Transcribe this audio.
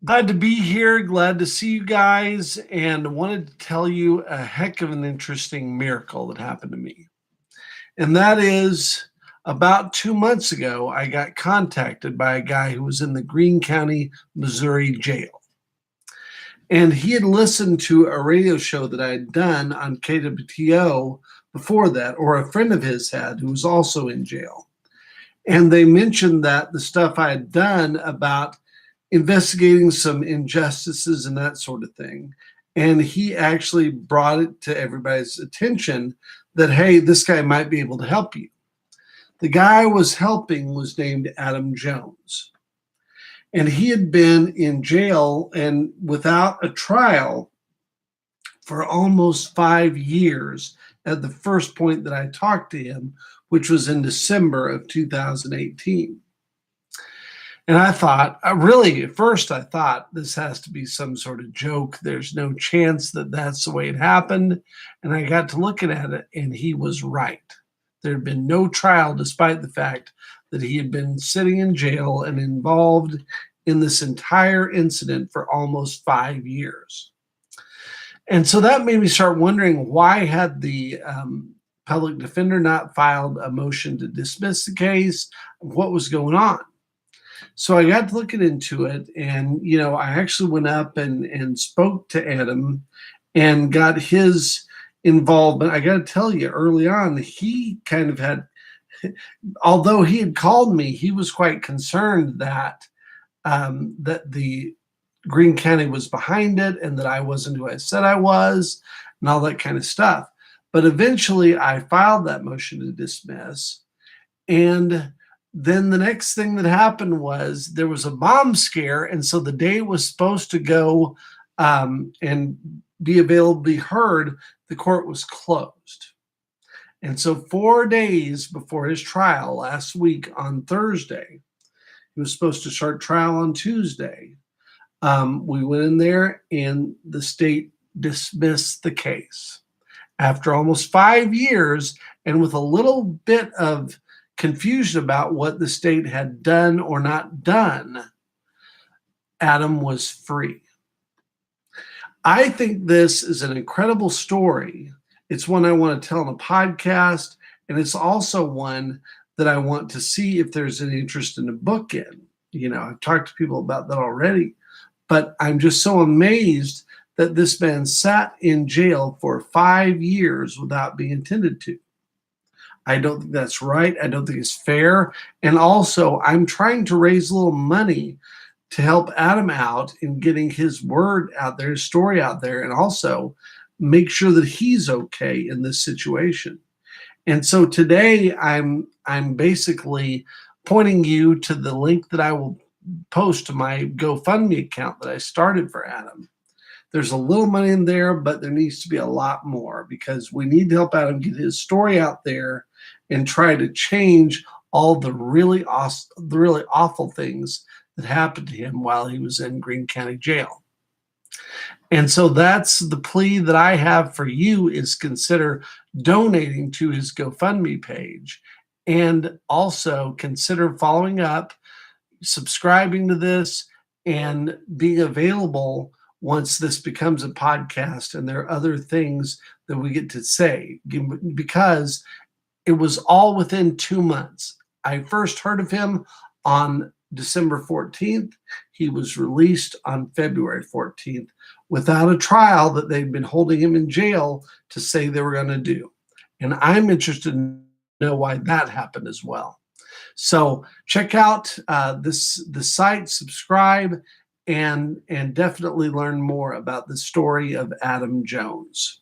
Glad to be here. Glad to see you guys, and wanted to tell you a heck of an interesting miracle that happened to me. And that is about 2 months ago, I got contacted by a guy who was in the Greene County, Missouri jail. And he had listened to a radio show that I had done on KWTO before that, or a friend of his had who was also in jail. And they mentioned that the stuff I had done about investigating some injustices and that sort of thing. And he actually brought it to everybody's attention that, hey, this guy might be able to help you. The guy I was helping was named Adam Jones. And he had been in jail and without a trial for almost 5 years at the first point that I talked to him, which was in December of 2018. And I thought, really, at first I thought this has to be some sort of joke. There's no chance that that's the way it happened. And I got to looking at it, and he was right. There had been no trial, despite the fact that he had been sitting in jail and involved in this entire incident for almost 5 years. And so that made me start wondering, why had the public defender not filed a motion to dismiss the case? What was going on? So I got to looking into it, and I actually went up and spoke to Adam and got his involvement. I got to tell you, early on, he kind of had, although he had called me, he was quite concerned that that the Greene County was behind it and that I wasn't who I said I was and all that kind of stuff. But eventually I filed that motion to dismiss, and then the next thing that happened was there was a bomb scare. And so the day it was supposed to go and be available to be heard, the court was closed. And so 4 days before his trial last week on Thursday, he was supposed to start trial on Tuesday. We went in there and the state dismissed the case. After almost 5 years and with a little bit of confusion about what the state had done or not done, Adam was free. I think this is an incredible story. It's one I want to tell on a podcast, and it's also one that I want to see if there's any interest in a book in. I've talked to people about that already, but I'm just so amazed that this man sat in jail for 5 years without being intended to. I don't think that's right. I don't think it's fair. And also, I'm trying to raise a little money to help Adam out in getting his word out there, his story out there, and also make sure that he's okay in this situation. And so today, I'm basically pointing you to the link that I will post to my GoFundMe account that I started for Adam. There's a little money in there, but there needs to be a lot more because we need to help Adam get his story out there and try to change all the really awful things that happened to him while he was in Greene County Jail. And so that's the plea that I have for you, is consider donating to his GoFundMe page, and also consider following up, subscribing to this, and being available once this becomes a podcast and there are other things that we get to say, because it was all within 2 months. I first heard of him on December 14th. He was released on February 14th without a trial that they'd been holding him in jail to say they were going to do. And I'm interested in know why that happened as well. So check out the site, subscribe, and definitely learn more about the story of Adam Jones.